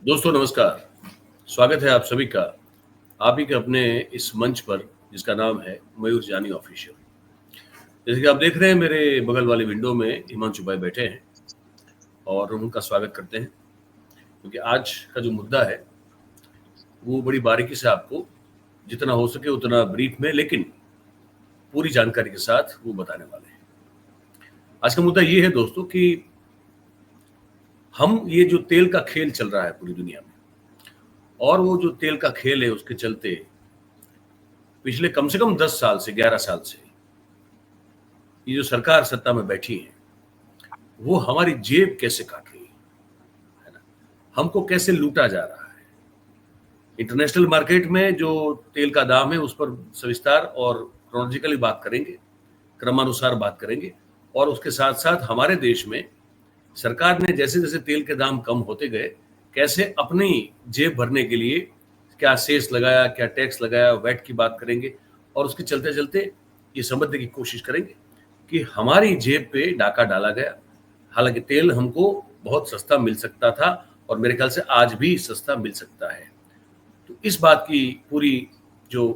दोस्तों नमस्कार। स्वागत है आप सभी का आप ही के अपने इस मंच पर जिसका नाम है मयूर जानी ऑफिशियल। जैसे कि आप देख रहे हैं मेरे बगल वाली विंडो में हिमांशु भाई बैठे हैं और उनका स्वागत करते हैं क्योंकि आज का जो मुद्दा है वो बड़ी बारीकी से आपको जितना हो सके उतना ब्रीफ में लेकिन पूरी जानकारी के साथ वो बताने वाले हैं। आज का मुद्दा ये है दोस्तों कि हम ये जो तेल का खेल चल रहा है पूरी दुनिया में और वो जो तेल का खेल है उसके चलते पिछले कम से कम 10 साल से 11 साल से ये जो सरकार सत्ता में बैठी है वो हमारी जेब कैसे काट रही है ना, हमको कैसे लूटा जा रहा है। इंटरनेशनल मार्केट में जो तेल का दाम है उस पर सविस्तार और क्रोनोलॉजिकली बात करेंगे, क्रमानुसार बात करेंगे और उसके साथ साथ हमारे देश में सरकार ने जैसे जैसे तेल के दाम कम होते गए कैसे अपनी जेब भरने के लिए क्या सेस लगाया, क्या टैक्स लगाया, वैट की बात करेंगे और उसके चलते चलते ये समझने की कोशिश करेंगे कि हमारी जेब पे डाका डाला गया। हालांकि तेल हमको बहुत सस्ता मिल सकता था और मेरे ख्याल से आज भी सस्ता मिल सकता है। तो इस बात की पूरी जो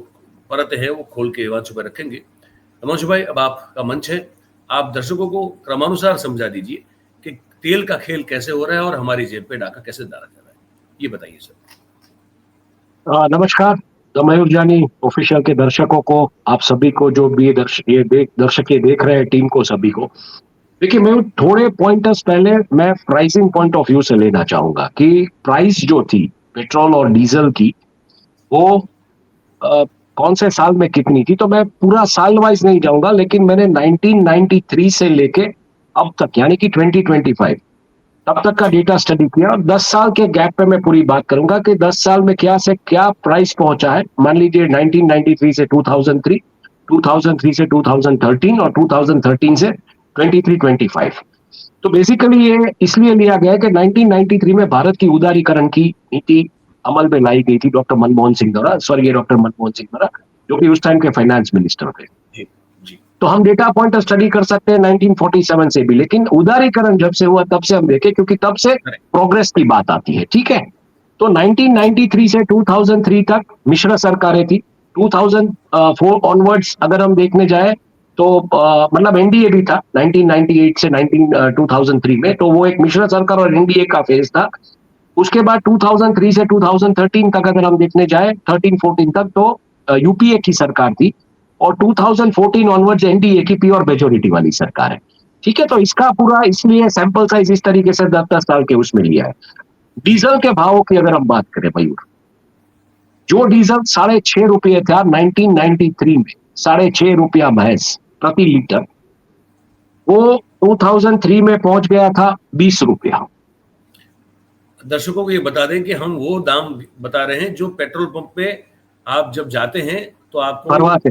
परत है वो खोल के हिमांशु भाई रखेंगे। हिमांशु भाई अब आपका मंच है, आप दर्शकों को क्रमानुसार समझा दीजिए कि तेल का खेल कैसे हो रहा है और हमारी जेब पे डाका कैसे डाला जा रहा है, ये बताइए सर। नमस्कार। द मयूर जानी ऑफिशियल के दर्शकों को, आप सभी को जो भी दर्शक देख रहे हैं, टीम को, सभी को देखिए, मैं थोड़े पॉइंटर्स पहले मैं प्राइसिंग पॉइंट ऑफ व्यू से लेना चाहूंगा कि प्राइस जो थी पेट्रोल और डीजल की वो कौन से साल में कितनी थी। तो मैं पूरा साल वाइज नहीं जाऊंगा, लेकिन मैंने 1993 से लेके अब तक यानी कि 2025 तब तक का डेटा स्टडी किया और 10 साल के गैप पे मैं पूरी बात करूंगा कि 10 साल में क्या से क्या प्राइस पहुंचा है। मान लीजिए 1993 से 2003, 2003 से 2013 और 2013 से 23-25। तो बेसिकली ये इसलिए लिया गया है कि 1993 में भारत की उदारीकरण की नीति अमल में लाई गई थी डॉक्टर मनमोहन सिंह द्वारा, स्वर्गीय डॉक्टर मनमोहन सिंह द्वारा, जो कि उस टाइम के फाइनेंस मिनिस्टर थे। जी जी तो हम डेटा पॉइंट स्टडी कर सकते हैं 1947 से भी, लेकिन उदारीकरण जब से हुआ तब से हम देखें, क्योंकि तब से प्रोग्रेस की बात आती है। ठीक है, तो 1993 से 2003 तक मिश्र सरकारें थी। 2004 ऑनवर्ड्स अगर हम देखने जाए तो मतलब एनडीए भी था 1998 से 2003 में, तो वो एक मिश्र सरकार और एनडीए का फेज था। उसके बाद 2003 से 2013 तक अगर हम देखने जाए, 13-14 तक तो यूपीए की सरकार थी और 2014 ऑनवर्ड्स एनडीए की प्योर मेजोरिटी वाली सरकार है। ठीक है, तो इसका पूरा इसलिए सैंपल साइज इस तरीके से 10-10 साल के उसमें लिया है। डीजल के भावों की अगर हम बात करें मयूर, जो डीजल ₹6.5 था 1993 में, ₹6.5 महज प्रति लीटर, वो 2003 में पहुंच गया था ₹20। दर्शकों को ये बता दें कि हम वो दाम बता रहे हैं जो पेट्रोल पंप पे आप जब जाते हैं तो आपको भरवाते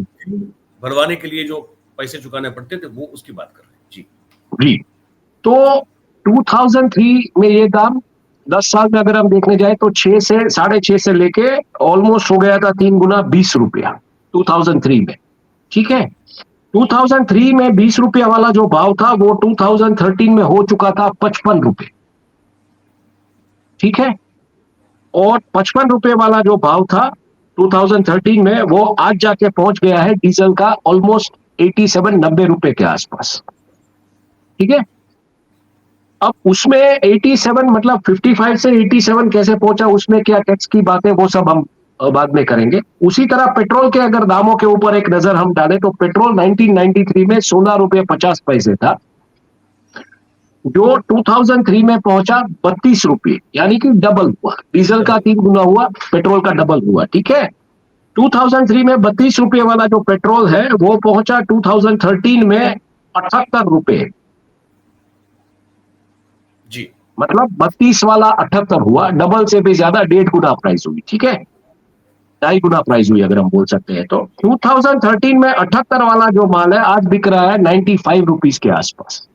भरवाने के लिए जो पैसे चुकाने पड़ते थे वो उसकी बात कर रहे हैं। जी जी। तो 2003 में ये दाम 10 साल में अगर हम देखने जाए तो 6 से लेके ऑलमोस्ट हो गया था 3 गुना, ₹20 2003 में। ठीक है, 2003 में ₹20 वाला जो भाव था वो 2013 में हो चुका था ₹55। ठीक है, और ₹55 वाला जो भाव था 2013 में, वो आज जाके पहुंच गया है डीजल का ऑलमोस्ट 87-90 के आसपास। ठीक है, अब उसमें 87 मतलब 55 से 87 कैसे पहुंचा, उसमें क्या टैक्स की बात है, वो सब हम बाद में करेंगे। उसी तरह पेट्रोल के अगर दामों के ऊपर एक नजर हम डालें तो पेट्रोल 1993 में ₹16.50 था, जो 2003 में पहुंचा ₹32, यानी कि डबल हुआ। डीजल का 3 गुना हुआ, पेट्रोल का डबल हुआ। ठीक है, 2003 में ₹32 वाला जो पेट्रोल है वो पहुंचा 2013 में ₹78। जी मतलब 32 वाला 78 हुआ, डबल से भी ज्यादा, 1.5 गुना प्राइस हुई। ठीक है, 2.5 गुना प्राइस हुई अगर हम बोल सकते हैं। तो 2013 में 78 वाला जो माल है आज बिक रहा है ₹95 के आसपास।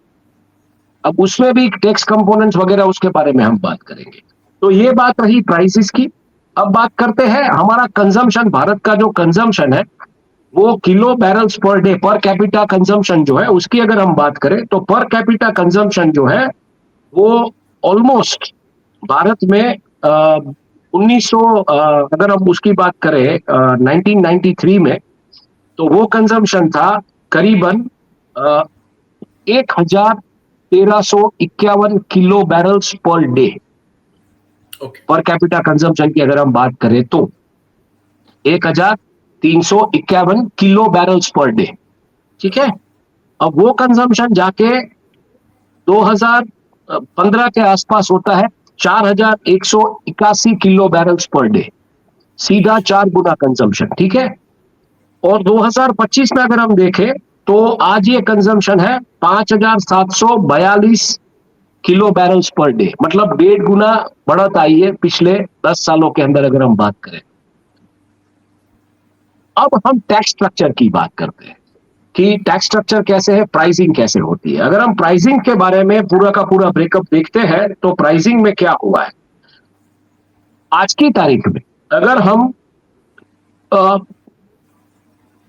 अब उसमें भी टैक्स कंपोनेंट्स वगैरह, उसके बारे में हम बात करेंगे। तो ये बात रही प्राइसेस की। अब बात करते हैं हमारा कंजम्पशन, भारत का जो कंजम्पशन है वो kilo barrels per day, per capita consumption जो है उसकी अगर हम बात करें तो पर कैपिटा कंजम्पशन जो है वो ऑलमोस्ट भारत में 1900 अगर हम उसकी बात करें 1993 में, तो वो कंजम्पशन था करीबन 1,1351 kilo barrels per day. Okay. Per capita consumption की अगर हम बात करें तो 1,351 किलो बैरल्स पर डे, ठीक है। अब वो कंजम्पशन जाके 2015 के आसपास होता है 4,181 किलो बैरल्स पर डे, सीधा 4 गुना कंजम्पशन, ठीक है। और 2025 में अगर हम देखें तो आज ये कंजम्पशन है 5,742 किलो बैरल्स पर डे, मतलब 1.5 गुना बढ़त आई है पिछले 10 सालों के अंदर अगर हम बात करें। अब हम टैक्स स्ट्रक्चर की बात करते हैं कि टैक्स स्ट्रक्चर कैसे है, प्राइसिंग कैसे होती है। अगर हम प्राइसिंग के बारे में पूरा का पूरा ब्रेकअप देखते हैं तो प्राइसिंग में क्या हुआ है आज की तारीख में। अगर हम अ,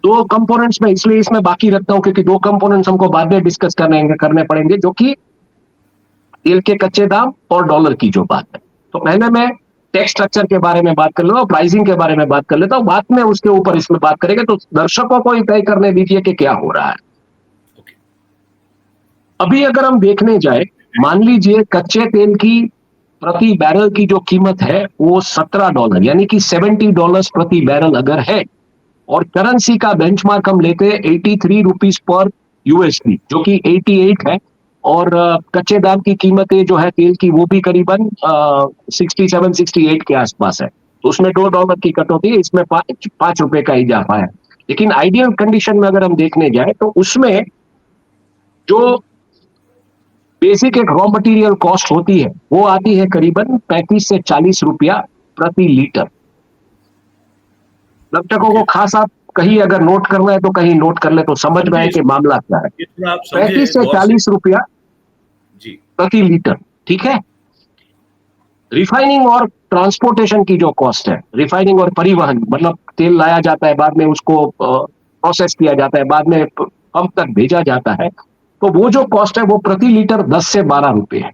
दो कंपोनेंट्स में, इसलिए इसमें बाकी रखता हूं क्योंकि दो कंपोनेंट्स हमको बाद में डिस्कस करने पड़ेंगे, जो कि तेल के कच्चे दाम और डॉलर की जो बात है। तो पहले मैं टैक्स स्ट्रक्चर के बारे में बात कर लेता हूं, प्राइसिंग के बारे में बात कर लेता हूं, बाद में उसके ऊपर इसमें बात करेंगे। तो दर्शकों को ही तय करने दीजिए कि क्या हो रहा है। ओके। अभी अगर हम देखने जाए, मान लीजिए कच्चे तेल की प्रति बैरल की जो कीमत है वो $17 यानी कि $70 प्रति बैरल अगर है, और करेंसी का बेंचमार्क हम लेते हैं 83 रुपीज पर यूएसडी, जो कि 88 है। और कच्चे दाम की कीमतें जो है तेल की वो भी करीबन 67-68 के आसपास है। तो उसमें $2 की कटौती है, इसमें 5 रुपए का इजाफा है। लेकिन आइडियल कंडीशन में अगर हम देखने जाए तो उसमें जो बेसिक एक रॉ मटेरियल कॉस्ट होती है वो आती है करीबन 35 से 40 रुपया प्रति लीटर। दर्शकों को खास आप कहीं अगर नोट करना है तो कहीं नोट कर ले तो समझ में आए कि मामला क्या है। ये थोड़ा आप समझे 35 से गौर से। 40 रुपया जी। प्रति लीटर, ठीक है। रिफाइनिंग और ट्रांसपोर्टेशन की जो कॉस्ट है, रिफाइनिंग और परिवहन, मतलब तेल लाया जाता है, बाद में उसको प्रोसेस किया जाता है, बाद में पंप तक भेजा जाता है, तो वो जो कॉस्ट है वो प्रति लीटर 10 से 12 रुपए है।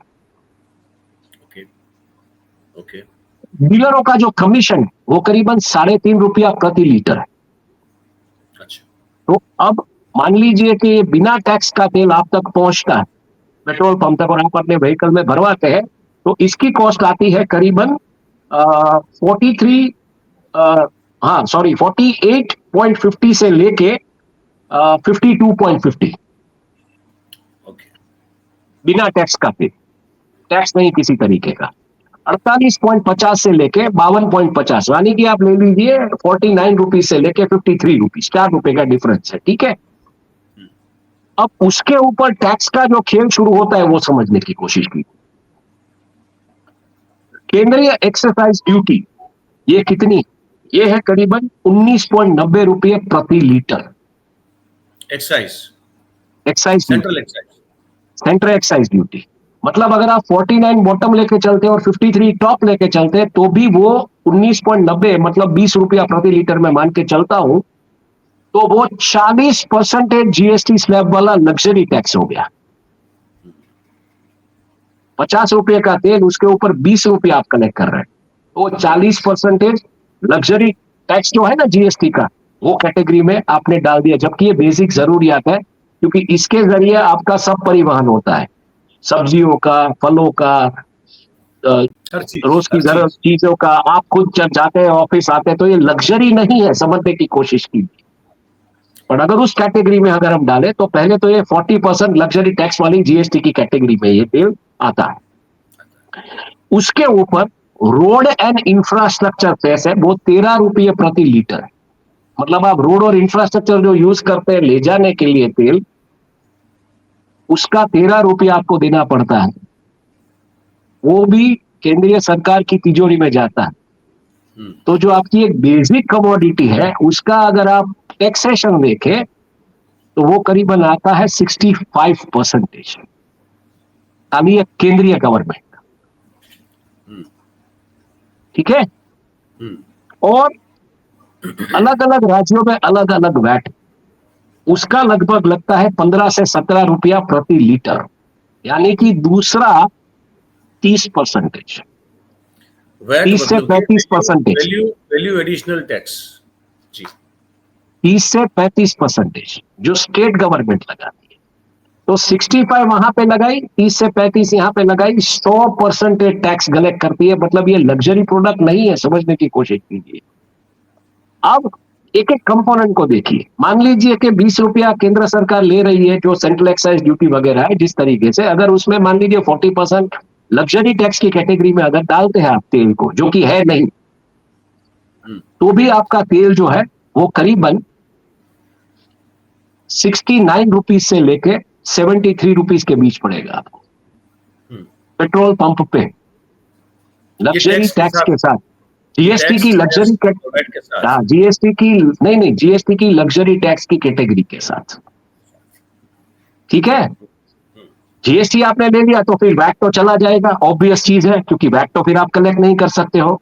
ओके। ओके। डीलरों का जो कमीशन वो करीबन 3.5 रुपया प्रति लीटर है। अच्छा। तो अब मान लीजिए कि ये बिना टैक्स का तेल आप तक पहुंचता है पेट्रोल पंप तक और आप अपने व्हीकल में भरवाते हैं, तो इसकी कॉस्ट आती है करीबन 48.50 से लेके 52.50, ओके। बिना टैक्स का तेल, टैक्स नहीं किसी तरीके का। 48.50 से लेके 52.50, यानी कि आप ले लीजिए 49 रुपीज से लेके 53 रुपीज, 4 रुपए का डिफरेंस है, ठीक है। अब उसके ऊपर टैक्स का जो खेल शुरू होता है वो समझने की कोशिश की। केंद्रीय एक्साइज ड्यूटी ये कितनी, ये है करीबन 19.90 रुपये प्रति litre. Excise, excise duty, central excise. Central excise duty, मतलब अगर आप 49 बॉटम लेके चलते हैं और 53 टॉप लेके चलते हैं तो भी वो 19.90, मतलब 20 रुपया प्रति लीटर में मान के चलता हूं, तो वो 40% जीएसटी स्लैब वाला लग्जरी टैक्स हो गया। 50 रुपए का तेल, उसके ऊपर 20 रुपये आप कलेक्ट कर रहे हैं, तो 40% लग्जरी टैक्स जो है ना जीएसटी का, वो कैटेगरी में आपने डाल दिया। जबकि ये बेसिक जरूरियात है, क्योंकि इसके जरिए आपका सब परिवहन होता है, सब्जियों का, फलों का, हर चीज, रोज की हर जरूरत चीज। चीजों का। आप खुद जब जाते हैं ऑफिस आते हैं तो ये लग्जरी नहीं है, समझने की कोशिश की। और अगर उस कैटेगरी में अगर हम डालें तो पहले तो ये 40% लग्जरी टैक्स वाली जीएसटी की कैटेगरी में ये तेल आता है। उसके ऊपर रोड एंड इंफ्रास्ट्रक्चर सेस है, वो 13 रुपये प्रति लीटर है। मतलब आप रोड और इंफ्रास्ट्रक्चर जो यूज करते हैं ले जाने के लिए तेल, उसका 13 रुपया आपको देना पड़ता है। वो भी केंद्रीय सरकार की तिजोरी में जाता है। तो जो आपकी एक बेसिक कमोडिटी है उसका अगर आप टैक्सेशन देखें तो वो करीबन आता है 65%, खाली एक केंद्रीय गवर्नमेंट, ठीक है। और अलग अलग राज्यों में अलग अलग वैट, उसका लगभग लगता है 15 से 17 रुपया प्रति लीटर, यानी कि दूसरा 30%। वैट 30 से मतलब 35%। Value value additional tax. जी। 30 से 35% जो स्टेट गवर्नमेंट लगाती है। तो 65 वहां पे लगाई, 30 से 35 यहां पे लगाई, 100% टैक्स कलेक्ट करती है। मतलब ये लग्जरी प्रोडक्ट नहीं है, समझने की कोशिश कीजिए। अब एक एक कंपोनेंट को देखिए। मान लीजिए कि 20 रुपया केंद्र सरकार ले रही है, जो सेंट्रल एक्साइज ड्यूटी वगैरह है, जिस तरीके से अगर उसमें मान लीजिए 40% लग्जरी टैक्स की कैटेगरी में अगर डालते हैं आप तेल को, जो कि है नहीं, तो भी आपका तेल जो है वो करीबन 69 रुपीज से लेके 73 रुपीज के बीच पड़ेगा आपको पेट्रोल पंप पे, ये लग्जरी टैक्स के टैक्स साथ, के साथ। ये जीएसटी की टैक्स लग्जरी, वैट के साथ। हाँ जीएसटी की, नहीं जीएसटी की लग्जरी टैक्स की कैटेगरी के साथ, ठीक है। जीएसटी आपने ले लिया तो फिर वैट तो चला जाएगा, ऑब्वियस चीज है, क्योंकि वैट तो फिर आप कलेक्ट नहीं कर सकते हो।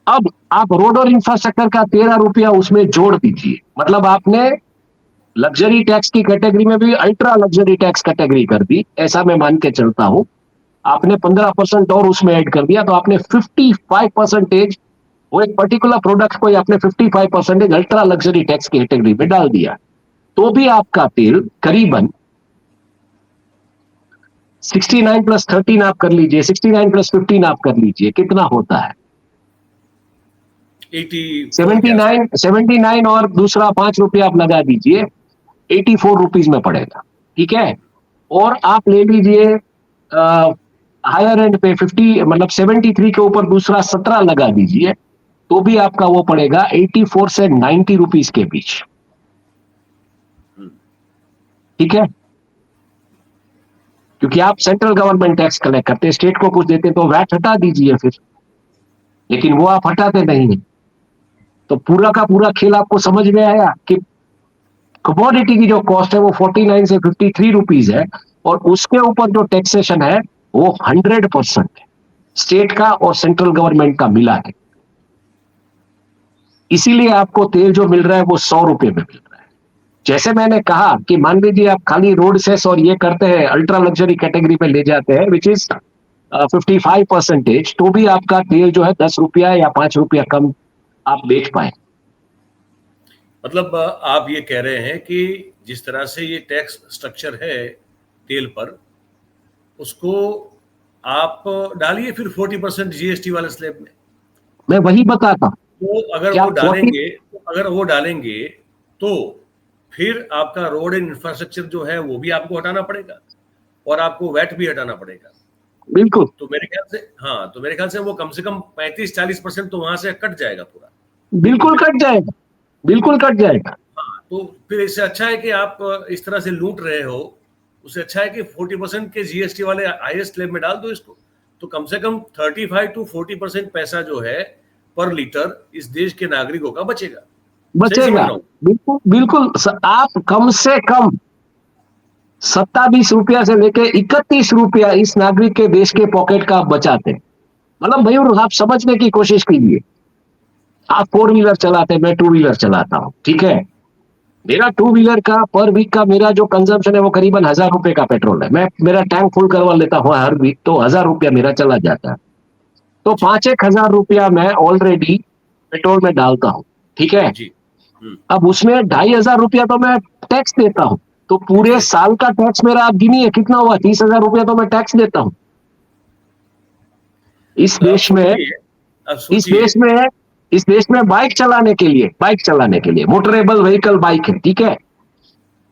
अब आप रोड और इंफ्रास्ट्रक्चर का 13 रुपया उसमें जोड़ दीजिए, मतलब आपने लग्जरी टैक्स की कैटेगरी में भी अल्ट्रा लग्जरी टैक्स कैटेगरी कर दी, ऐसा मैं मान के चलता हूं। आपने 15% और उसमें ऐड कर दिया, तो आपने 55%, वो एक पर्टिकुलर प्रोडक्ट को आपने 55% अल्ट्रा लग्जरी टैक्स की कैटेगरी में डाल दिया। तो भी आपका तेल करीबन 69 प्लस 13 आप कर लीजिए, 69 प्लस 15 आप कर लीजिए, कितना होता है? 84 के आसपास। 79 और दूसरा 5 रुपया आप लगा दीजिए, 84 रुपीज में पड़ेगा, ठीक है। और आप ले लीजिए हायर एंड पे 50, मतलब 73 के ऊपर दूसरा 17 लगा दीजिए, तो भी आपका वो पड़ेगा 84 से 90 रुपीज के बीच, ठीक है। क्योंकि आप सेंट्रल गवर्नमेंट टैक्स कलेक्ट करते हैं, स्टेट को कुछ देते हैं, तो वैट हटा दीजिए फिर, लेकिन वो आप हटाते नहीं है। तो पूरा का पूरा खेल आपको समझ में आया कि कमोडिटी की जो कॉस्ट है वो 49 से 53 रुपीज है, और उसके ऊपर जो टैक्सेशन है वो 100% है, स्टेट का और सेंट्रल गवर्नमेंट का मिला है। इसीलिए आपको तेल जो मिल रहा है वो 100 रुपए में मिल रहा है। जैसे मैंने कहा कि मान लीजिए आप खाली रोड सेस और ये करते हैं, अल्ट्रा लग्जरी कैटेगरी पे ले जाते हैं, विच इज 55%, तो भी आपका तेल जो है 10 रुपया या 5 रुपया कम आप बेच पाए। मतलब आप ये कह रहे हैं कि जिस तरह से ये टैक्स स्ट्रक्चर है तेल पर, उसको आप डालिए फिर 40% जीएसटी वाले स्लैब में। मैं वही बताता हूं तो अगर कि वो आप 40, डालेंगे, तो फिर आपका रोड एंड इंफ्रास्ट्रक्चर जो है वो भी आपको हटाना पड़ेगा, और आपको वैट भी हटाना पड़ेगा। बिल्कुल तो मेरे ख्याल से, हाँ, तो मेरे ख्याल से वो कम से कम 35-40% तो वहां से कट जाएगा पूरा बिल्कुल बिल्कुल में। कट जाएगा, बिल्कुल कट जाएगा। हाँ, तो फिर इससे अच्छा है कि आप इस तरह से लूट रहे हो, उससे अच्छा है कि 40% के जीएसटी वाले हाईएस्ट स्लैब में डाल दो इसको। तो कम से कम 35 to 40% पैसा जो है पर लीटर इस देश के नागरिकों का बचेगा। सही समझ बचेगा, रहा हूँ? बिल्कुल बिल्कुल। आप कम से कम 27 रुपया से लेके 31 रुपया इस नागरिक के देश के पॉकेट का आप बचाते हैं। मतलब मयूर, आप समझने की कोशिश कीजिए। आप 4 व्हीलर चलाते हैं, मैं 2 व्हीलर चलाता हूं, ठीक है। मेरा 2 व्हीलर का पर वीक का मेरा जो कंजम्पशन है वो करीबन 1000 रुपए का पेट्रोल है। मैं मेरा टैंक फुल करवा लेता हूँ हर वीक, तो 1000 रुपया मेरा चला जाता है। तो जी 5-1000 रुपया मैं ऑलरेडी पेट्रोल में डालता हूँ, ठीक है। जी। अब उसमें 2500 रुपया तो मैं टैक्स देता हूँ। तो पूरे जी। साल का टैक्स मेरा आप गिनिए कितना हुआ, 30,000 रुपया तो मैं टैक्स देता हूँ इस तो आप देश में। सोचिए, आप इस सोचिए। देश में इस देश में बाइक चलाने के लिए मोटरेबल व्हीकल बाइक है, ठीक है,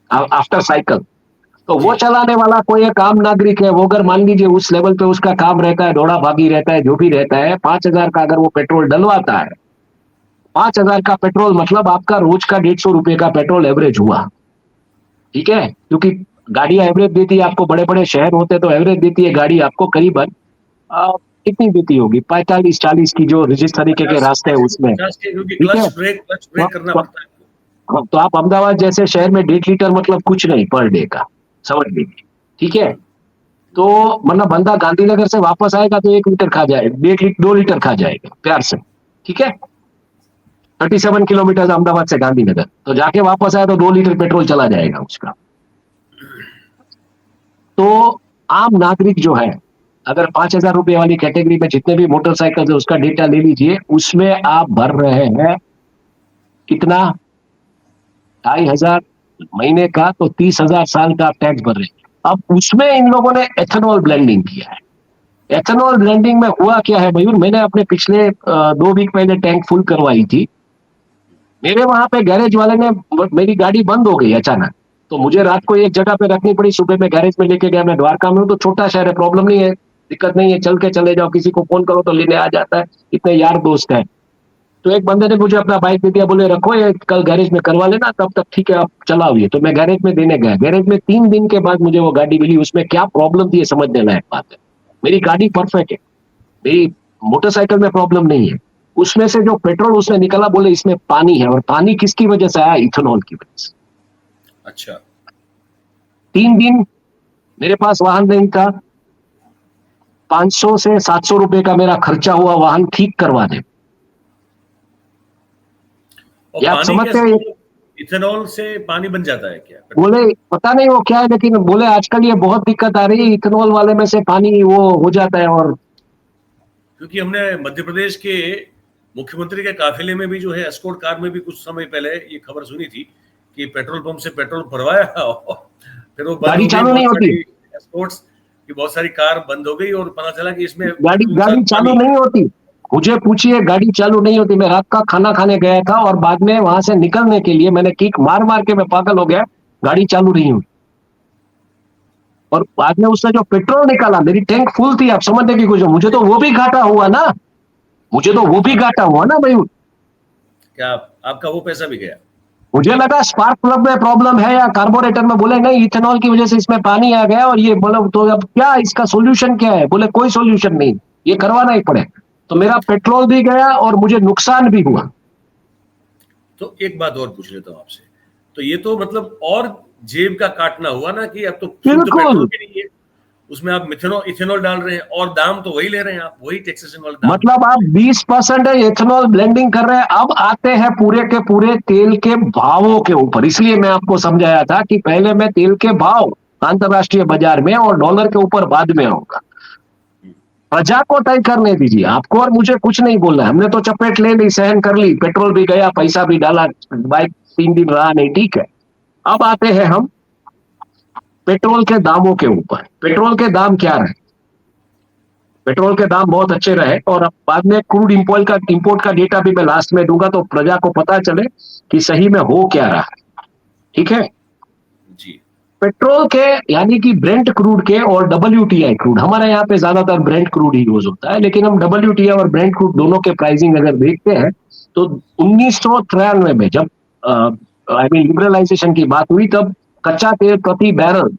आफ्टर साइकिल। तो वो जी चलाने वाला कोई एक आम नागरिक है, वो अगर मान लीजिए उस लेवल पे उसका काम रहता है, दौड़ा भागी रहता है, जो भी रहता है, 5000 का अगर वो पेट्रोल डलवाता है, 5000 का पेट्रोल मतलब आपका रोज का 150 रुपए का पेट्रोल एवरेज हुआ, ठीक है। क्योंकि गाड़ियां एवरेज देती है आपको, बड़े बड़े शहर होते तो एवरेज देती है गाड़ी आपको करीबन कितनी देती होगी, 45-40 की, जो जिस तरीके के 50 रास्ते है 50 उसमें, 50 के, क्योंकि ठीक है। क्लच तो, ब्रेक करना तो, पड़ता है आपको। तो आप अहमदाबाद जैसे शहर में 1.5 लीटर मतलब कुछ नहीं पर डे का, समझ लीजिए, ठीक है। तो मतलब बंदा गांधीनगर से वापस आएगा तो 1 लीटर खा जाएगा, 2 लीटर खा जाएगा प्यार से, ठीक है। 37 किलोमीटर अहमदाबाद से गांधीनगर, तो जाके वापस आया तो 2 लीटर पेट्रोल चला जाएगा उसका। तो आम नागरिक जो है, अगर 5,000 रुपए वाली कैटेगरी में जितने भी मोटरसाइकिल है उसका डेटा ले लीजिए, उसमें आप भर रहे हैं कितना, 2,500 महीने का, तो 30,000 साल का आप टैक्स भर रहे हैं। अब उसमें इन लोगों ने एथेनॉल ब्लेंडिंग किया है। एथेनॉल ब्लेंडिंग में हुआ क्या है मयूर, मैंने अपने पिछले 2 वीक पहले टैंक फुल करवाई थी। मेरे वहां पे गैरेज वाले ने, मेरी गाड़ी बंद हो गई अचानक, तो मुझे रात को एक जगह पे रखनी पड़ी, सुबह में गैरेज में लेके गया। मैं द्वारका में हूँ तो छोटा शहर है, प्रॉब्लम नहीं है, दिक्कत नहीं है, चल के चले जाओ, किसी को फोन करो तो लेने आ जाता है, इतने यार दोस्त है। तो एक बंदे ने मुझे अपना बाइक दे दिया, बोले रखो ये कल गैरेज में करवा लेना, तब तक ठीक है आप चलाओ ये। तो मैं गैरेज में देने गया, गैरेज में 3 दिन के बाद मुझे वो गाड़ी मिली। उसमें क्या प्रॉब्लम थी ये समझने लायक बात है। मेरी गाड़ी परफेक्ट है, मेरी मोटरसाइकिल में प्रॉब्लम नहीं है। उसमें से जो पेट्रोल उसने निकला, बोले इसमें पानी है, और पानी किसकी वजह से आया, इथेनॉल की वजह से। अच्छा। 3 दिन मेरे पास वाहन नहीं था, 500 से 700 रुपए का मेरा खर्चा हुआ वाहन ठीक करवाने। और आप पानी समझते कैसे, हैं? मतलब इथेनॉल से पानी बन जाता है क्या? बोले पता नहीं वो क्या है, लेकिन बोले आजकल ये बहुत दिक्कत आ रही है, इथेनॉल वाले में से पानी वो हो जाता है। और क्योंकि हमने मध्य प्रदेश के मुख्यमंत्री के काफिले में भी जो है एस्कॉर्ट कार में भी कुछ समय पहले ये खबर सुनी थी कि पेट्रोल पंप से पेट्रोल भरवाया और फिर वो बंद गाड़ी हो गई। चालू नहीं बहुत होती, सारी एस्कॉर्ट्स की बहुत सारी कार बंद हो गई और पता चला कि इसमें गाड़ी पेट्रोल के गाड़ी साथ चालू पानी है। नहीं होती। मुझे पूछिए, गाड़ी चालू नहीं होती। मैं रात का खाना खाने गया था और बाद में वहां से निकलने के लिए मैंने किक मार मार के मैं पागल हो गया, गाड़ी चालू नहीं हुई। और बाद में उससे जो पेट्रोल निकाला, मेरी टैंक फुल थी, आप समझने की कोशिश, मुझे तो वो भी घाटा हुआ ना, मुझे तो वो भी घाटा हुआ ना भाई। क्या आपका वो पैसा भी गया? मुझे लगा स्पार्क प्लग में प्रॉब्लम है या कार्बोरेटर में, बोले नहीं इथेनॉल की वजह से इसमें पानी आ गया। और ये बोले तो अब क्या इसका सोल्यूशन क्या है, बोले कोई सोल्यूशन नहीं, ये करवाना ही पड़े। तो मेरा पेट्रोल भी गया और मुझे नुकसान भी हुआ। तो एक बात और पूछ लेता हूँ आपसे, तो ये तो मतलब और जेब का काटना हुआ ना, कि अब तो शुद्ध पेट्रोल बिल्कुल, भी नहीं है, उसमें आप मिथेनॉल इथेनॉल डाल रहे हैं और दाम तो वही ले रहे हैं आप, वही टैक्सेशन वाला दाम। मतलब आप 20% एथेनॉल ब्लेंडिंग कर रहे हैं। अब आते हैं पूरे के पूरे तेल के भावों के ऊपर। इसलिए मैं आपको समझाया था कि पहले मैं तेल के भाव अंतरराष्ट्रीय बाजार में और डॉलर के ऊपर बाद में आऊंगा। प्रजा को तय करने दीजिए, आपको और मुझे कुछ नहीं बोलना है। हमने तो चपेट ले ली, सहन कर ली, पेट्रोल भी गया, पैसा भी डाला, बाइक 3 दिन रहा नहीं, ठीक है। अब आते हैं हम पेट्रोल के दामों के ऊपर। पेट्रोल के दाम क्या रहे? पेट्रोल के दाम बहुत अच्छे रहे। और अब बाद में क्रूड इंपोर्ट का डेटा भी मैं लास्ट में दूंगा, तो प्रजा को पता चले कि सही में हो क्या रहा है, ठीक है। जी। पेट्रोल के यानी कि ब्रेंट क्रूड के और WTI क्रूड, हमारे यहाँ पे ज्यादातर ब्रेंट क्रूड ही यूज होता है, लेकिन हम WTI और ब्रेंट क्रूड दोनों के प्राइसिंग अगर देखते हैं तो 1993 में जब लिबरलाइजेशन की बात हुई, तब कच्चा तेल प्रति बैरल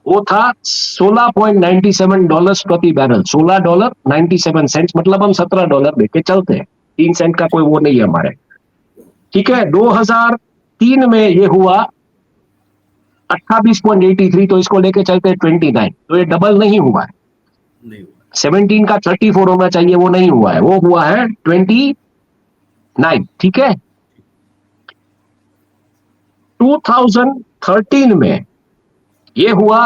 वो था $16.97 प्रति बैरल। $16.97, मतलब हम $17 देके चलते हैं, 3 सेंट का कोई वो नहीं है हमारे, ठीक है। 2003 में ये हुआ 28.83, तो इसको लेके चलते हैं 29। तो ये डबल नहीं हुआ है, नहीं हुआ। 17 का 34 होना चाहिए, वो नहीं हुआ है, वो हुआ है 29, ठीक है। 2013 में ये हुआ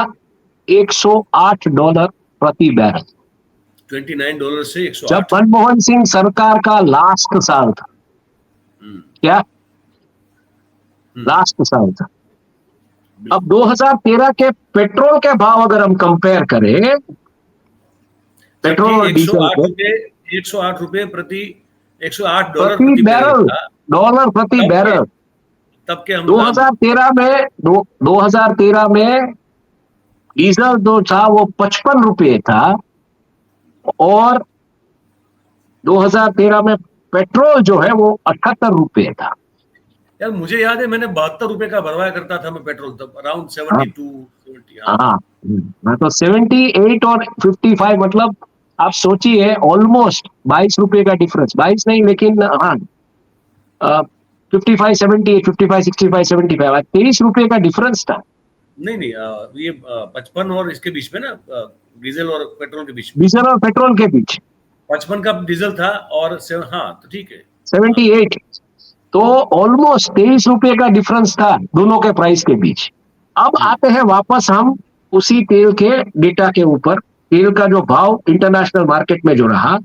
$108 प्रति बैरल, $29 से जब 108। मनमोहन सिंह सरकार का लास्ट साल था। क्या लास्ट साल था? अब 2013 के पेट्रोल के भाव अगर हम कंपेयर करें, पेट्रोल और जबकि डीजल के 108 रुपए प्रति, $108 प्रति प्रति बैरल बैरल, था। डॉलर प्रति तब के बैरल, तब के हम दाम। 2013 में 2013 में डीजल जो था वो 55 रुपये था, और 2013 में पेट्रोल जो है वो 78 रुपये था। यार मुझे याद है मैंने $72 का भरवाया करता था मैं पेट्रोल, तब अराउंड हाँ 72-70। हाँ, मैं तो 78 और 55, मतलब आप सोचिए ऑलमोस्ट 22 रुपये का डिफरेंस, 22 नहीं लेकिन हाँ 55, 78, 55, 65, 75, 23 रुपये का डिफरेंस था। नहीं नहीं, ये 55 और इसके बीच में ना, डीजल और पेट्रोल के बीच में डीजल और पेट्रोल के बीच 55 का डीजल था और हाँ तो ठीक है। हाँ। 78, तो ऑलमोस्ट 23 रुपये का डिफरेंस था दोनों के प्राइस के बीच। अब आते हैं वापस हम उसी तेल के डेटा के ऊपर। तेल का जो भाव इंटरनेशनल मार्केट में जो रहा,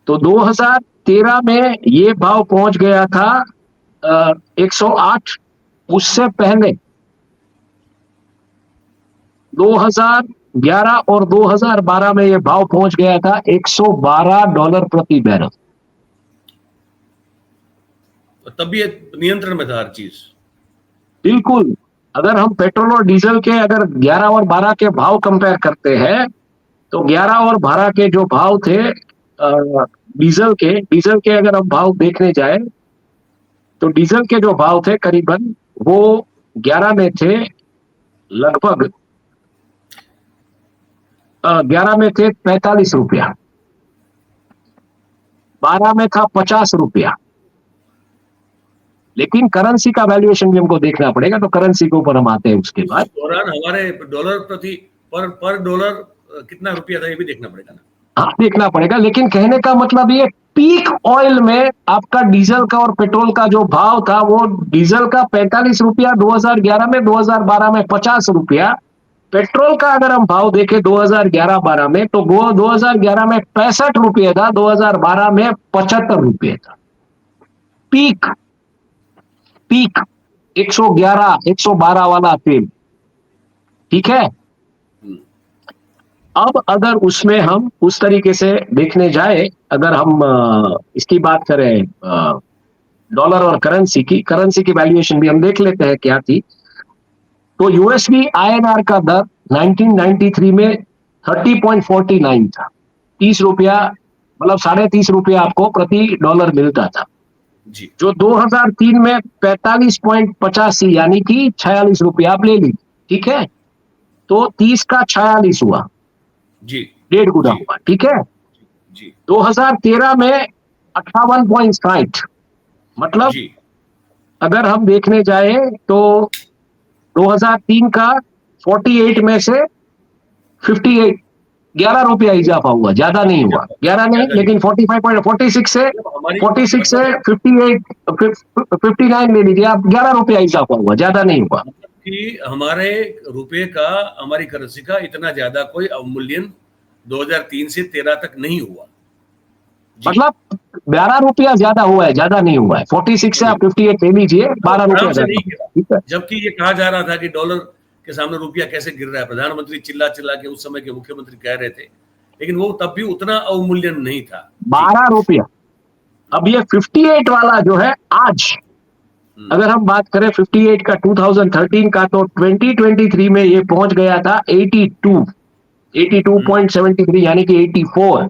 तो 2013 में ये भाव पहुंच गया था 108। उससे पहले 2011 और 2012 में ये भाव पहुंच गया था $112 प्रति बैरल। तब भी ये नियंत्रण में था हर चीज। बिल्कुल। अगर हम पेट्रोल और डीजल के अगर 11 और 12 के भाव कंपेयर करते हैं, तो 11 और 12 के जो भाव थे डीजल के अगर हम भाव देखने जाए, तो डीजल के जो भाव थे करीबन वो 11 में थे लगभग 11 में थे 45 रुपया, 12 में था 50 रुपया। लेकिन करेंसी का वैल्यूएशन भी हमको देखना पड़ेगा, तो करेंसी के ऊपर हम आते हैं उसके बाद। उस दौरान हमारे डॉलर प्रति पर डॉलर कितना रुपया था ये भी देखना पड़ेगा ना। हाँ, देखना पड़ेगा। लेकिन कहने का मतलब ये, पीक ऑयल में आपका डीजल का और पेट्रोल का जो भाव था, वो डीजल का 45 रुपया 2011 में, 2012 में 50 रुपया। पेट्रोल का अगर हम भाव देखें 2011-12 में, तो वो 2011 में 65 रुपये था, 2012 में 75 रुपये था। पीक 111 112 वाला तेल, ठीक है। अब अगर उसमें हम उस तरीके से देखने जाए, अगर हम इसकी बात करें डॉलर और करेंसी की वैल्यूएशन भी हम देख लेते हैं क्या थी। तो यूएसडी आईएनआर का दर 1993 में 30.49 था। 30 रुपया, मतलब 30.5 रुपया आपको प्रति डॉलर मिलता था जी। जो 2003 में 45.85 यानी कि 46 रुपया आप ले ली, ठीक है। तो 30 का 46 हुआ जी, 1.5 गुना हुआ, ठीक है। जी 2013 में 58.60, मतलब जी अगर हम देखने जाए तो 2003 का 48 में से 58, 11 रुपया इजाफा हुआ, ज्यादा नहीं हुआ, 11 नहीं, लेकिन 45.46 से हमारी 46 से 58 59 ले लीजिए आप, 11 रुपया इजाफा हुआ, ज्यादा नहीं हुआ। कि हमारे रुपए का, हमारी करेंसी का इतना ज्यादा कोई अवमूल्यन 2003 से 13 तक नहीं हुआ। मतलब 12 रुपया ज्यादा हुआ है, ज्यादा नहीं हुआ है। 46 से आप 58 ले लीजिए, 12 रुपया से नहीं ज्यादा, गिरा। ठीक है। जबकि ये कहा जा रहा था कि डॉलर के सामने रुपया कैसे गिर रहा है, प्रधानमंत्री चिल्ला चिल्ला के उस समय के मुख्यमंत्री कह रहे थे, लेकिन वो तब भी उतना अवमूल्यन नहीं था। 12 रुपया। अब ये 58 वाला जो है आज, अगर हम बात करें 58 का 2013 का, तो 2023 में ये पहुंच गया था 82.73 यानी कि 84।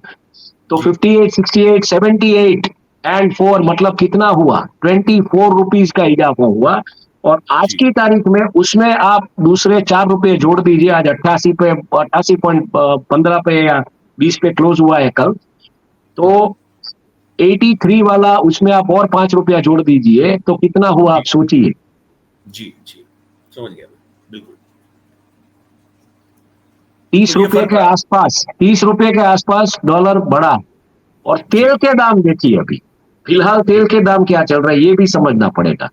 तो 58, 68, 78 एंड 4, मतलब कितना हुआ, 24 रुपीज का इजाफा हुआ। और आज की तारीख में उसमें आप दूसरे 4 रुपए जोड़ दीजिए, आज 88 पे, 88.15 पे या 20 पे क्लोज हुआ है कल, तो 83 वाला उसमें आप और 5 रुपया जोड़ दीजिए, तो कितना हुआ आप सोचिए। जी जी, समझ गया बिल्कुल। 30 रुपए के आसपास, 30 रुपए के आसपास डॉलर बढ़ा। और तेल के दाम देखिए, अभी फिलहाल तेल के दाम क्या चल रहा है ये भी समझना पड़ेगा।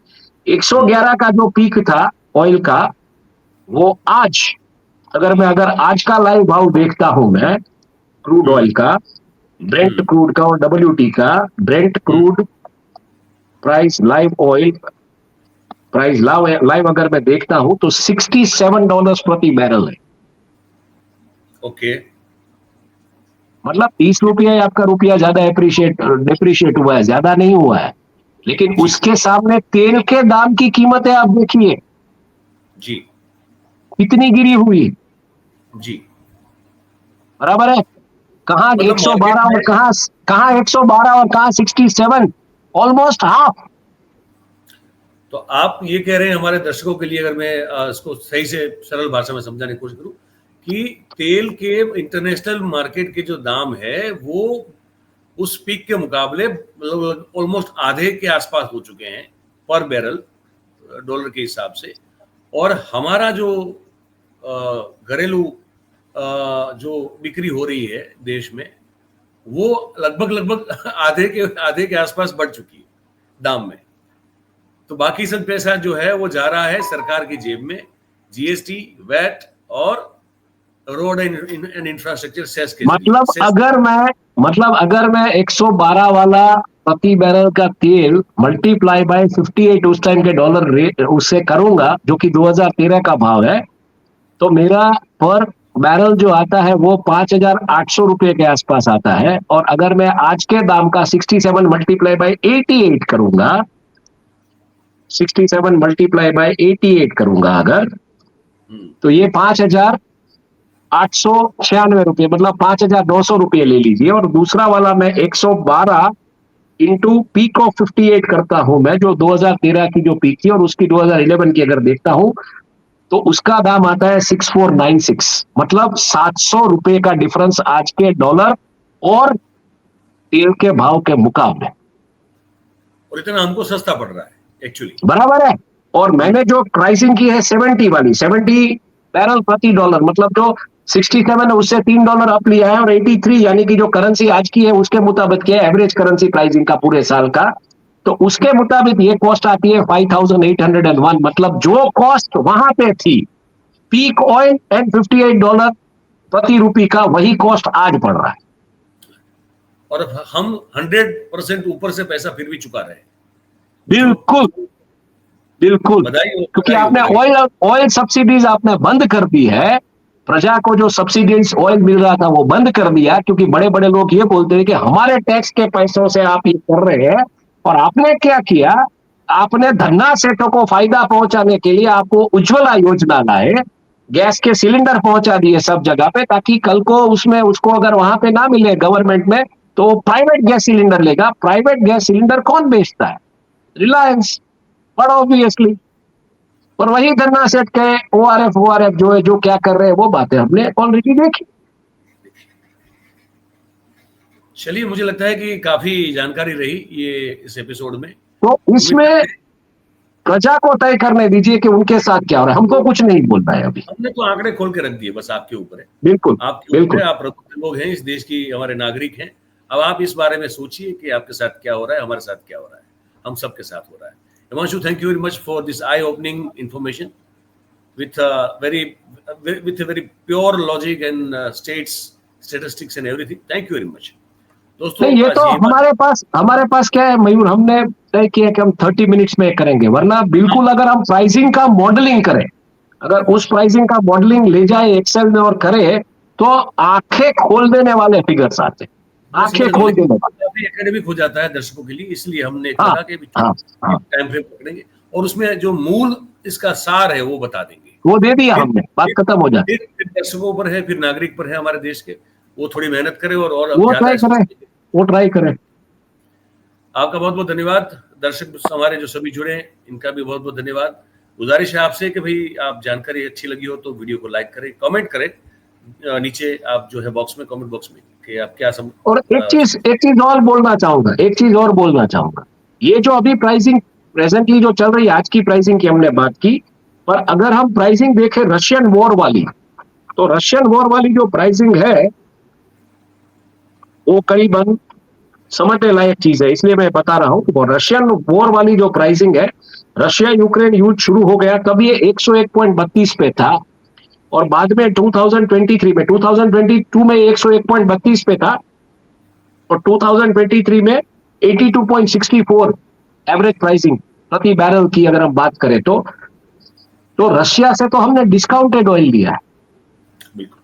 111 का जो पीक था ऑयल का, वो आज, अगर आज का लाइव भाव देखता हूं मैं क्रूड ऑयल का, ब्रेंट क्रूड का और WT का, Brent crude price, live oil price live अगर मैं देखता हूं तो $67 प्रति बैरल है। ओके, मतलब 30 रुपया आपका रुपया ज्यादा डिप्रिशिएट हुआ है, ज्यादा नहीं हुआ है। लेकिन उसके सामने तेल के दाम की कीमतें आप देखिए जी कितनी गिरी हुई, जी, बराबर है। कहाँ मतलब 112 और कहाँ 112 और कहाँ 67, ऑलमोस्ट हाफ। तो आप ये कह रहे हैं हमारे दर्शकों के लिए, अगर मैं इसको सही से सरल भाषा में समझाने की कोशिश करूं, कि तेल के इंटरनेशनल मार्केट के जो दाम है वो उस पीक के मुकाबले मतलब ऑलमोस्ट आधे के आसपास हो चुके हैं पर बैरल डॉलर के हिसाब से, और हमारा जो घरेलू जो बिक्री हो रही है देश में, वो लगभग आधे के आसपास बढ़ चुकी है दाम में। तो बाकी सब पैसा जो है वो जा रहा है सरकार की जेब में, जीएसटी, वैट और रोड एंड इंफ्रास्ट्रक्चर सेस के मतलब जरिए अगर मैं 112 वाला प्रति बैरल का तेल मल्टीप्लाई बाय 58 उस टाइम के डॉलर रेट उससे करूंगा, जो कि 2013 का भाव है, तो मेरा पर बैरल जो आता है वो 5,800 रुपए के आसपास आता है। और अगर मैं आज के दाम का 67 मल्टीप्लाई बाय 88 करूंगा, 67 मल्टीप्लाई बाय 88 करूंगा अगर, तो ये 5,896 रुपये, मतलब 5,900 रुपये ले लीजिए। और दूसरा वाला मैं 112 इंटू पीक ऑफ 58 करता हूं मैं, जो 2013 की जो पीक थी और उसकी 2011 की अगर देखता हूं, तो उसका दाम आता है 6496, मतलब 700 रुपए का डिफरेंस आज के डॉलर और तेल के भाव के मुकाबले। और इतना हमको सस्ता पड़ रहा है एक्चुअली। बराबर है। और मैंने जो प्राइसिंग की है 70 वाली, 70 बैरल प्रति डॉलर, मतलब जो 67 है उससे $3 अप लिया है, और 83 यानी कि जो करेंसी आज की है उसके मुताबिक क्या है एवरेज करेंसी प्राइसिंग का पूरे साल का, तो उसके मुताबिक ये कॉस्ट आती है 5,801। मतलब जो कॉस्ट वहां पे थी पीक ऑयल एंड $58 प्रति रुपये का, वही कॉस्ट आज पड़ रहा है। और हम 100% ऊपर से पैसा फिर भी चुका रहे हैं। बिल्कुल बिल्कुल, क्योंकि आपने ऑयल सब्सिडीज आपने बंद कर दी है। प्रजा को जो सब्सिडीज ऑयल मिल रहा था वो बंद कर दिया, क्योंकि बड़े बड़े लोग ये बोलते हैं कि हमारे टैक्स के पैसों से आप ये कर रहे हैं। और आपने क्या किया, आपने धन्ना सेठों को फायदा पहुंचाने के लिए आपको उज्ज्वला योजना लाए, गैस के सिलेंडर पहुंचा दिए सब जगह पे, ताकि कल को उसमें उसको अगर वहां पे ना मिले गवर्नमेंट में, तो प्राइवेट गैस सिलेंडर लेगा। प्राइवेट गैस सिलेंडर कौन बेचता है? Reliance, but obviously. पर वही धन्ना सेठ के ओआरएफ जो है, जो क्या कर रहे हैं वो बातें हमने ऑलरेडी देखी। चलिए, मुझे लगता है कि काफी जानकारी रही ये इस एपिसोड में। तो इसमें प्रजा को तय करने दीजिए कि उनके साथ क्या हो रहा है, हमको कुछ नहीं बोलना है अभी। हमने तो आंकड़े खोल के रख दिए, बस आपके ऊपर है। बिल्कुल आपके ऊपर बिल्कुल। है, आप प्रबुद्ध लोग हैं, इस देश की हमारे नागरिक हैं। अब आप इस बारे में सोचिए कि आपके साथ क्या हो रहा है, हमारे साथ क्या हो रहा है, हम सबके साथ हो रहा है। Himanshu, thank you very much for this I opening information with a very pure logic and statistics and everything. Thank you very much. दोस्तों, नहीं, ये तो हमारे पास क्या है मयूर, हमने तय किया कि हम 30 मिनट्स में करेंगे, वरना बिल्कुल अगर हम प्राइसिंग का मॉडलिंग करें, अगर उस प्राइसिंग का मॉडलिंग ले जाए एक्सेल में और करें, तो आंखें खोल देने वाले फिगर्स आते, आंखें खोल देने वाले। एकेडमिक हो जाता है दर्शकों के लिए, इसलिए हमने हाँ, कहा कि हाँ, हाँ। टाइम फ्रेम पकड़ेंगे और उसमें जो मूल इसका सार है वो बता देंगे। वो दे दिया हमने, बात खत्म हो जाती। फिर दर्शकों पर है, फिर नागरिक पर है हमारे देश के, वो थोड़ी मेहनत करे और वो ज्यादा ट्राई करें। आपका बहुत बहुत धन्यवाद। दर्शक हमारे जो सभी जुड़े हैं, इनका भी बहुत बहुत धन्यवाद। गुजारिश है आपसे कि भाई आप जानकारी अच्छी लगी हो तो वीडियो को लाइक करें, कमेंट करें नीचे, आप जो है बॉक्स में, कमेंट बॉक्स में, कि आप क्या और एक चीज और बोलना चाहूंगा, ये जो अभी प्राइसिंग प्रेजेंटली जो चल रही है, आज की प्राइसिंग की हमने बात की, पर अगर हम प्राइसिंग देखें रशियन वॉर वाली, तो रशियन वॉर वाली जो प्राइसिंग है वो करीबन समझने लायक चीज है, इसलिए मैं बता रहा हूं कि वो रशियन वॉर वाली जो प्राइसिंग है, रशिया यूक्रेन युद्ध शुरू हो गया तब ये 101.32 पे था, और बाद में 2022 में 101.32 पे था, और 2023 में 82.64 एवरेज प्राइसिंग प्रति बैरल की अगर हम बात करें, तो रशिया से तो हमने डिस्काउंटेड ऑयल लिया है। बिल्कुल,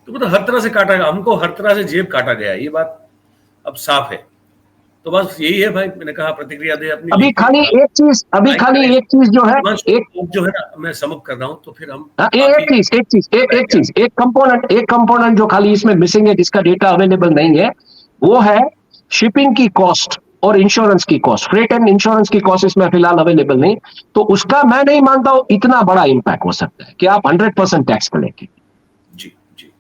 तो मतलब हर तरह से काटा, हमको हर तरह से जेब काटा गया, ये बात अब साफ है। तो बस यही है भाई, मैंने कहा प्रतिक्रिया दे अपनी। अभी खाली एक चीज जो है, ना मैं समअप कर रहा हूं, तो फिर हम एक कंपोनेंट जो खाली इसमें मिसिंग है, जिसका डेटा अवेलेबल नहीं है, वो है शिपिंग की कॉस्ट और इंश्योरेंस की कॉस्ट। फ्रेट एंड इंश्योरेंस की कॉस्ट इसमें फिलहाल अवेलेबल नहीं, तो उसका मैं नहीं मानता हूं इतना बड़ा इंपैक्ट हो सकता है कि आप 100% टैक्स पे लेके। जी जी,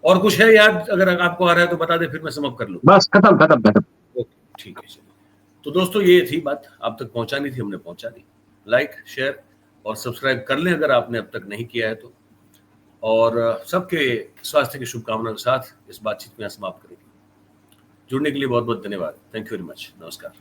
और कुछ है याद अगर आपको आ रहा है तो बता दे, फिर मैं समअप कर लूं। बस खत्म। ठीक है, चलिए। तो दोस्तों, ये थी बात, आप तक पहुंचानी थी, हमने पहुंचा दी। लाइक, शेयर और सब्सक्राइब कर लें अगर आपने अब तक नहीं किया है तो। और सबके स्वास्थ्य की शुभकामनाओं के साथ इस बातचीत में समाप्त करेंगे। जुड़ने के लिए बहुत बहुत धन्यवाद। Thank you very much. नमस्कार।